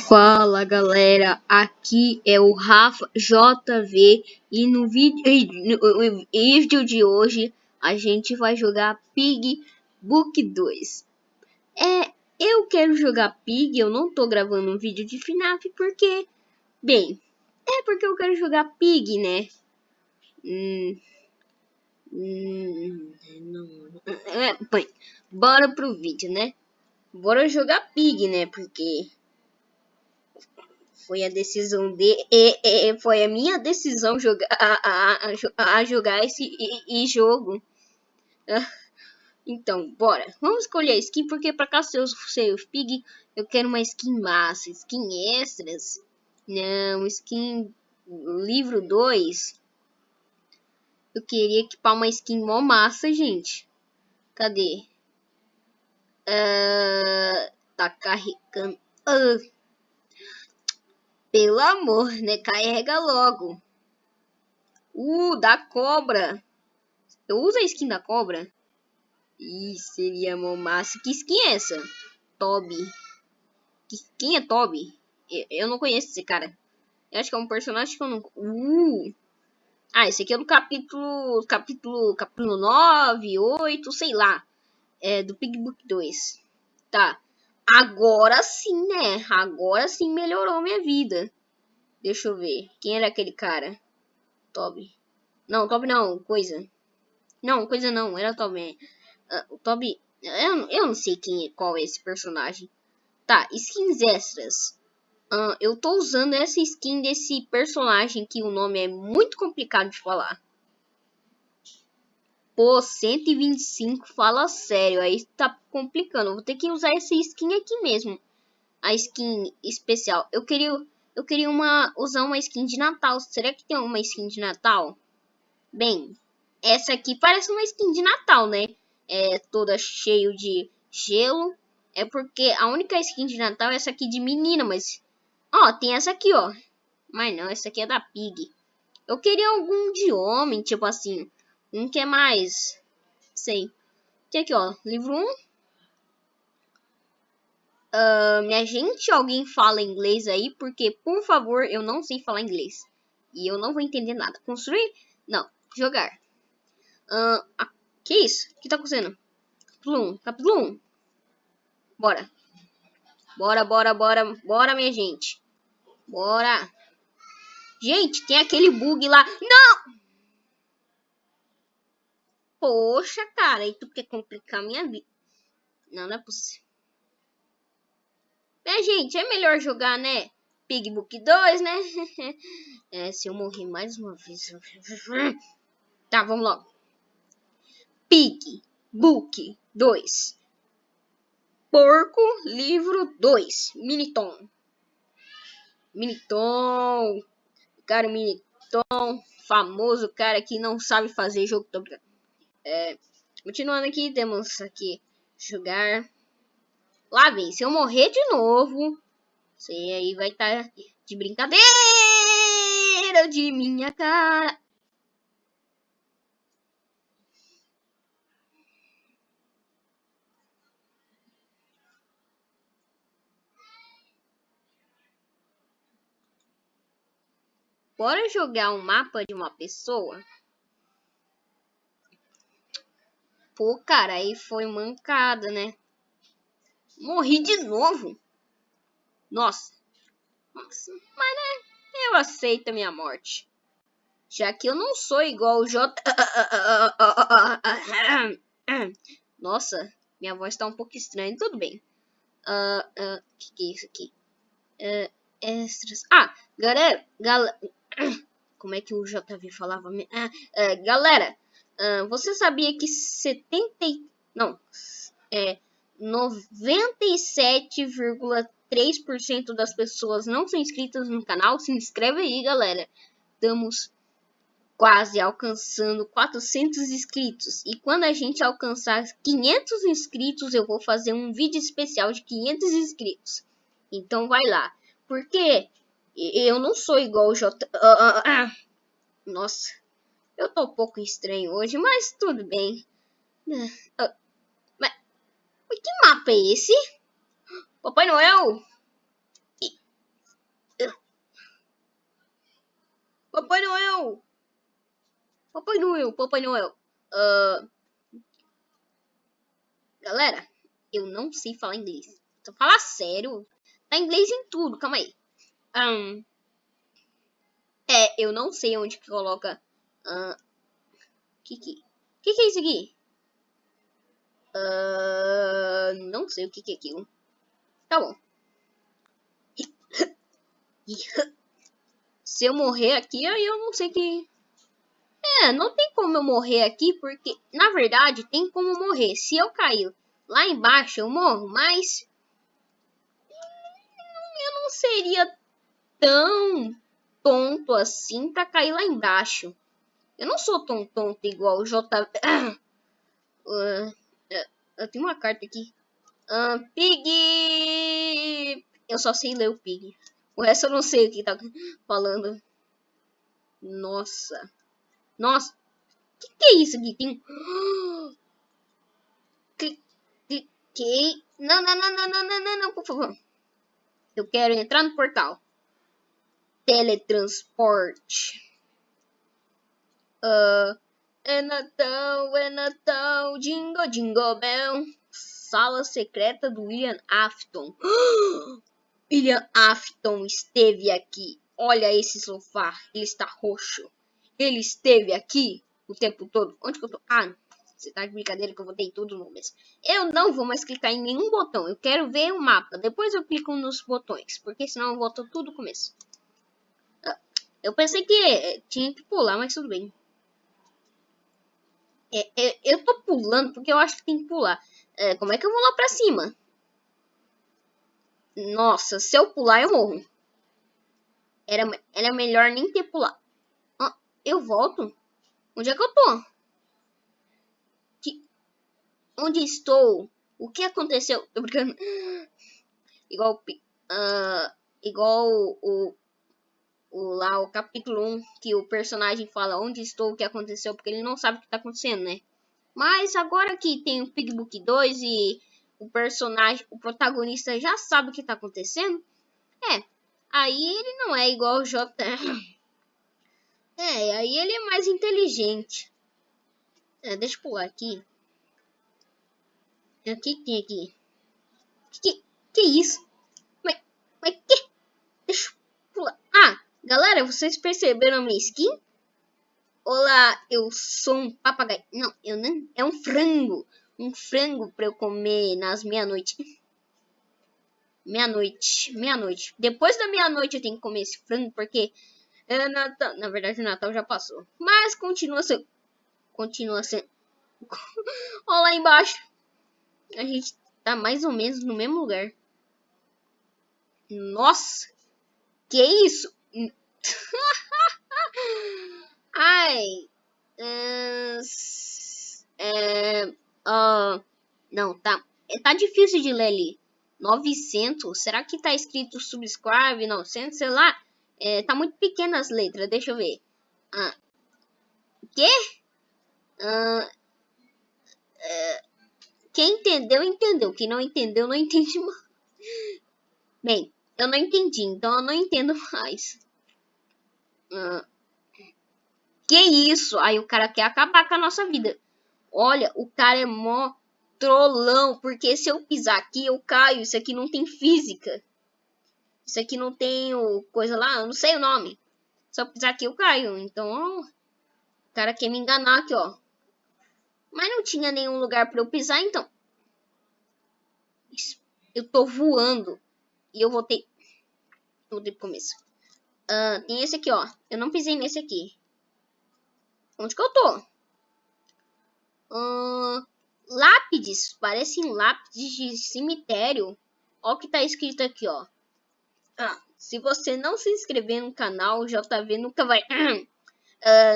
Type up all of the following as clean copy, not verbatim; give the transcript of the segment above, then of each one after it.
Fala galera, aqui é o Rafa JV e no vídeo de hoje a gente vai jogar Pig Book 2. Eu quero jogar Pig, eu não tô gravando um vídeo de FNAF porque, porque eu quero jogar Pig, né? Bem, bora pro vídeo, né? Bora jogar Pig, né? Porque foi a decisão foi a minha decisão jogar esse jogo. Então, bora. Vamos escolher a skin, porque pra cá se eu sei os Pig, eu quero uma skin massa, skin extras. Não, skin livro 2. Eu queria equipar uma skin mó massa, gente. Cadê? Tá carregando. Pelo amor, né? Carrega logo. Da cobra. Eu uso a skin da cobra? Ih, seria mó massa. Que skin é essa? Toby. Quem é Toby? Eu não conheço esse cara. Eu acho que é um personagem que eu não... esse aqui é do capítulo 9, 8, sei lá. É do Pig Book 2. Tá. Agora sim, né? Agora sim melhorou minha vida. Deixa eu ver. Quem era aquele cara? Toby. Não, Toby não. Coisa. Não, coisa não. Era Toby. O Toby... Eu não sei qual é esse personagem. Tá, skins extras. Eu tô usando essa skin desse personagem que o nome é muito complicado de falar. Pô, 125, fala sério. Aí tá complicando. Eu vou ter que usar essa skin aqui mesmo. A skin especial. Eu queria usar uma skin de Natal. Será que tem uma skin de Natal? Bem, essa aqui parece uma skin de Natal, né? É toda cheio de gelo. É porque a única skin de Natal é essa aqui de menina, mas... tem essa aqui, ó. Mas não, essa aqui é da Pig. Eu queria algum de homem, tipo assim. Um que é mais... Sei. Tem aqui, ó. Livro 1. Minha gente, alguém fala inglês aí? Porque, por favor, eu não sei falar inglês. E eu não vou entender nada. Construir? Não. Jogar. Que isso? O que tá acontecendo? Capítulo 1. Bora. Bora, minha gente. Bora. Gente, tem aquele bug lá. Não! Poxa, cara. Aí tu quer complicar minha vida. Não é possível. Gente, é melhor jogar, né? Pig Book 2, né? Se eu morrer mais uma vez... Tá, vamos logo. Pig Book 2. Porco, livro 2. Miniton. Cara, Miniton. Famoso cara que não sabe fazer jogo. Tô brincando. Continuando aqui, temos aqui jogar. Lá vem, se eu morrer de novo, você aí vai estar de brincadeira de minha cara. Bora jogar um mapa de uma pessoa? Pô, cara, aí foi mancada, né? Morri de novo. Nossa. Mas, né? Eu aceito a minha morte. Já que eu não sou igual o J... Nossa, minha voz tá um pouco estranha. Tudo bem. Que é isso aqui? Extras. Galera. Como é que o JV falava? Galera, você sabia que 97,3% das pessoas não são inscritas no canal? Se inscreve aí, galera. Estamos quase alcançando 400 inscritos. E quando a gente alcançar 500 inscritos, eu vou fazer um vídeo especial de 500 inscritos. Então vai lá. Porque eu não sou igual o Nossa, eu tô um pouco estranho hoje, mas tudo bem. Mas que mapa é esse? Papai Noel? Papai Noel! Papai Noel, Papai Noel. Galera, eu não sei falar inglês. Tô falando sério. Tá inglês em tudo, calma aí. Eu não sei onde que coloca. Que é isso aqui? Não sei o que é aquilo. Tá bom. Se eu morrer aqui, aí eu não sei que. Não tem como eu morrer aqui, porque na verdade tem como morrer. Se eu cair lá embaixo, eu morro, mas eu não seria tão tonto assim pra cair lá embaixo. Eu não sou tão tonto igual o J. Eu tenho uma carta aqui. Pig! Eu só sei ler o Pig. O resto eu não sei o que tá falando. Nossa. Nossa. Que é isso aqui? Tem. Cliquei. Não, não, não, não, não, não, não, não, por favor. Eu quero entrar no portal. Teletransporte. É Natal, Jingle, Jingle Bell. Sala secreta do William Afton. William Afton esteve aqui. Olha esse sofá, ele está roxo. Ele esteve aqui o tempo todo. Onde que eu tô? Você tá de brincadeira que eu botei tudo no mesmo. Eu não vou mais clicar em nenhum botão. Eu quero ver o mapa. Depois eu clico nos botões, porque senão eu volto tudo no começo. Eu pensei que tinha que pular, mas tudo bem. Eu tô pulando porque eu acho que tem que pular. Como é que eu vou lá pra cima? Nossa, se eu pular eu morro. Era melhor nem ter pulado. Eu volto? Onde é que eu tô? Onde estou? O que aconteceu? Tô brincando. Igual, igual lá o capítulo 1, que o personagem fala onde estou, o que aconteceu, porque ele não sabe o que tá acontecendo, né? Mas agora que tem o Pigbook 2 e o personagem, o protagonista já sabe o que tá acontecendo, aí ele não é igual o J. Aí ele é mais inteligente. Deixa eu pular aqui. O que tem aqui? Que isso? Mas que? Deixa eu pular. Galera, vocês perceberam a minha skin? Olá, eu sou um papagaio. Não, eu não. É um frango. Um frango pra eu comer nas meia-noite. Meia-noite. Depois da meia-noite eu tenho que comer esse frango porque é Natal. Na verdade, o Natal já passou. Mas continua sendo. Continua sendo. Olha lá embaixo. A gente tá mais ou menos no mesmo lugar. Nossa, que isso? Ai. Não, tá difícil de ler ali. 900, será que tá escrito subscribe 900, sei lá. Tá muito pequenas as letras, deixa eu ver. Quê? Quem entendeu, entendeu. Quem não entendeu, não entende mais. Bem, eu não entendi, então eu não entendo mais. Que isso? Aí o cara quer acabar com a nossa vida. Olha, o cara é mó trolão, porque se eu pisar aqui, eu caio. Isso aqui não tem física. Isso aqui não tem coisa lá, eu não sei o nome. Se eu pisar aqui, eu caio. Então, o cara quer me enganar aqui, ó. Mas não tinha nenhum lugar pra eu pisar, então. Eu tô voando. E eu voltei. Eu voltei pro começo. Tem esse aqui, ó. Eu não pisei nesse aqui. Onde que eu tô? Lápides. Parecem lápides de cemitério. Ó o que tá escrito aqui, ó. Se você não se inscrever no canal, o JV nunca vai...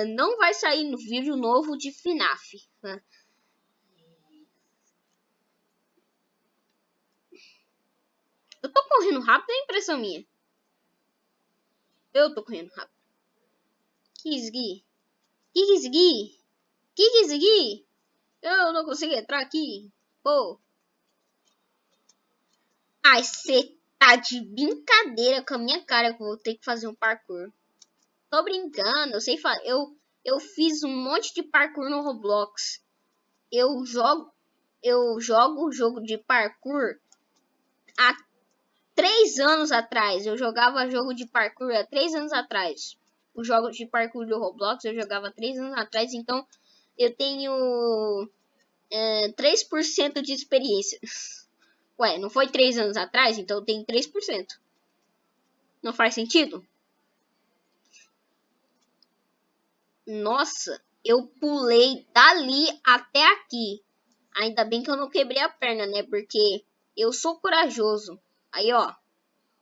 não vai sair no vídeo novo de FNAF. Né? Eu tô correndo rápido, é impressão minha. Eu tô correndo rápido. Que esgui? Que esgui? Que esgui? Eu não consigo entrar aqui. Pô. Ai, você tá de brincadeira com a minha cara que eu vou ter que fazer um parkour. Tô brincando, eu sei fazer. Eu fiz um monte de parkour no Roblox. Eu jogo o jogo de parkour há 3 anos atrás. Eu jogava jogo de parkour há 3 anos atrás. Os jogos de parkour do Roblox eu jogava 3 anos atrás. Então eu tenho 3% de experiência. Ué, não foi 3 anos atrás? Então eu tenho 3%. Não faz sentido? Nossa, eu pulei dali até aqui. Ainda bem que eu não quebrei a perna, né? Porque eu sou corajoso. Aí, ó.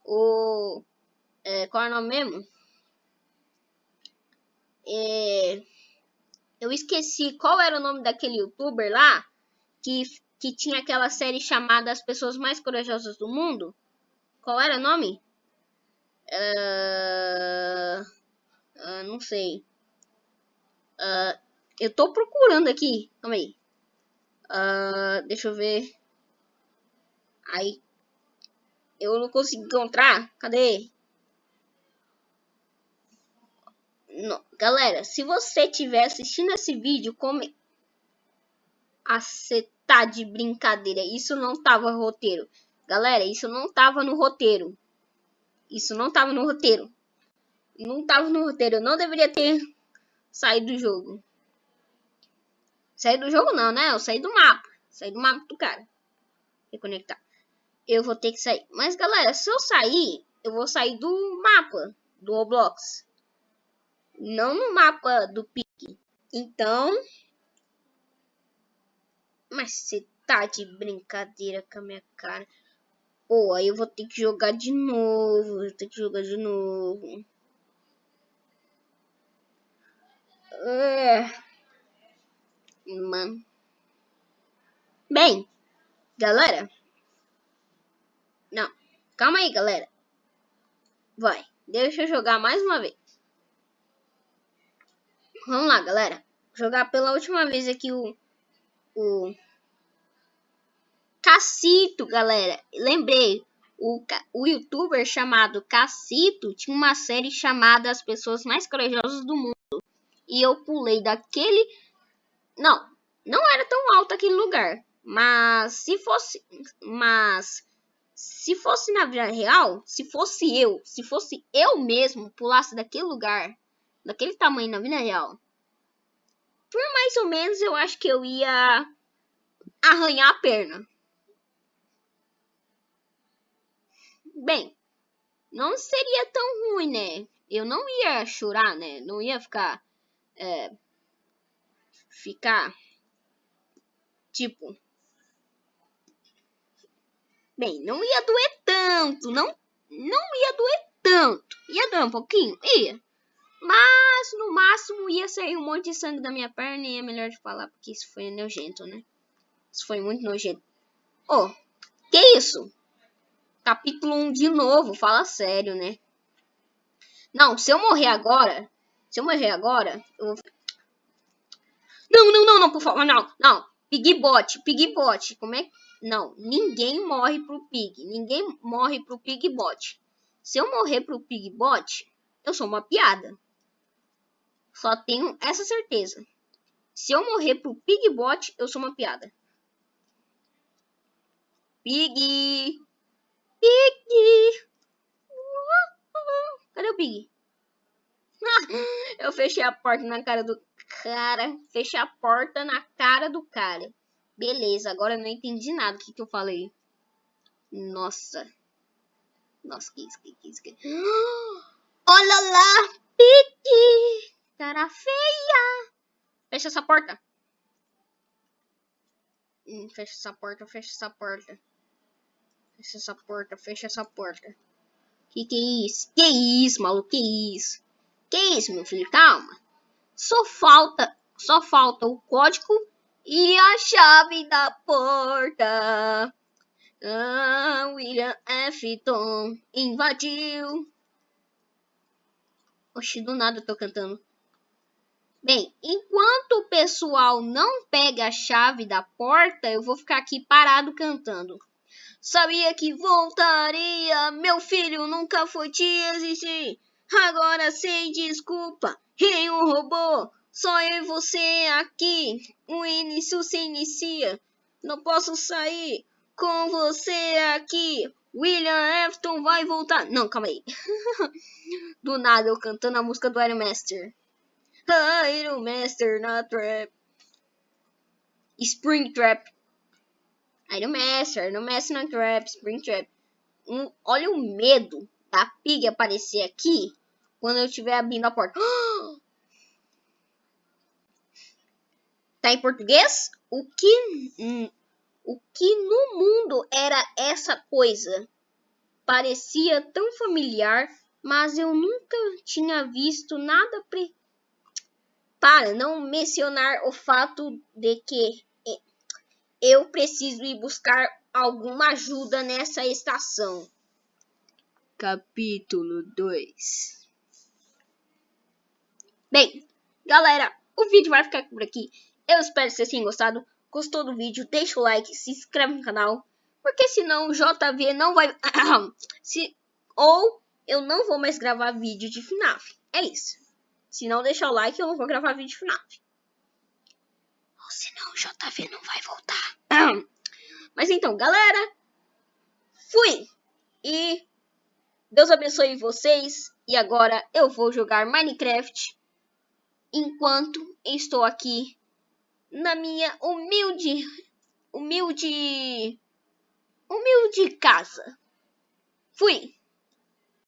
Qual é o nome mesmo? Eu esqueci qual era o nome daquele youtuber lá. Que tinha aquela série chamada As Pessoas Mais Corajosas do Mundo. Qual era o nome? Não sei. Eu tô procurando aqui. Calma aí. Deixa eu ver. Aí. Eu não consigo encontrar. Cadê? Não. Galera, se você estiver assistindo esse vídeo, você tá de brincadeira. Isso não tava no roteiro. Galera, isso não tava no roteiro. Isso não tava no roteiro. Não tava no roteiro. Eu não deveria ter saído do jogo. Saí do jogo não, né? Eu saí do mapa. Saí do mapa do cara. Reconectar. Eu vou ter que sair. Mas, galera, se eu sair, eu vou sair do mapa do Roblox. Não no mapa do Pig. Então... Mas você tá de brincadeira com a minha cara. Pô, aí eu vou ter que jogar de novo. Mano. Bem, galera. Não. Calma aí, galera. Vai. Deixa eu jogar mais uma vez. Vamos lá, galera. Jogar pela última vez aqui o Cacito, galera. Lembrei. O youtuber chamado Cacito tinha uma série chamada As Pessoas Mais Corajosas do Mundo. E eu pulei daquele... Não era tão alto aquele lugar. Mas se fosse na vida real, se fosse eu mesmo pulasse daquele lugar, daquele tamanho na vida real, por mais ou menos eu acho que eu ia arranhar a perna. Bem, não seria tão ruim, né? Eu não ia chorar, né? Não ia ficar tipo... Bem, não ia doer tanto, não ia doer tanto. Ia doer um pouquinho? Ia. Mas, no máximo, ia sair um monte de sangue da minha perna e é melhor de falar, porque isso foi nojento, né? Isso foi muito nojento. Oh, que isso? Capítulo 1 de novo, fala sério, né? Não, se eu morrer agora, eu vou... Não, por favor, não. Pigbot. Como é que... Não, ninguém morre pro Pig. Ninguém morre pro Pigbot. Se eu morrer pro Pigbot, eu sou uma piada. Só tenho essa certeza. Se eu morrer pro Pigbot, eu sou uma piada. Pig! Cadê o Pig? Eu fechei a porta na cara do cara. Fechei a porta na cara do cara. Beleza, agora eu não entendi nada do que eu falei. Nossa, que isso. Olha lá, Pig! Cara feia! Fecha essa porta. Fecha essa porta. Fecha essa porta. Que é isso? Que isso, maluco? Que isso, meu filho? Calma. Só falta o código e a chave da porta. William Afton invadiu. Oxi, do nada eu tô cantando. Bem, enquanto o pessoal não pega a chave da porta, eu vou ficar aqui parado cantando. Sabia que voltaria, meu filho nunca foi te existir. Agora sem desculpa, rei um robô. Só eu e você aqui. O início se inicia. Não posso sair com você aqui. William Afton vai voltar. Não, calma aí. Do nada eu cantando a música do Iron Master. Iron Master na trap. Spring Trap. Iron Master na trap. Spring Trap. Olha o medo da Pig aparecer aqui quando eu estiver abrindo a porta. Tá em português? O que no mundo era essa coisa? Parecia tão familiar, mas eu nunca tinha visto nada para não mencionar o fato de que eu preciso ir buscar alguma ajuda nessa estação. Capítulo 2. Bem, galera, o vídeo vai ficar por aqui. Eu espero que vocês tenham gostado. Gostou do vídeo? Deixa o like, se inscreve no canal. Porque senão o JV não vai... Ou eu não vou mais gravar vídeo de FNAF. É isso. Se não deixar o like, eu não vou gravar vídeo de FNAF. Ou senão o JV não vai voltar. Mas então, galera. Fui. E Deus abençoe vocês. E agora eu vou jogar Minecraft. Enquanto estou aqui na minha humilde casa. Fui!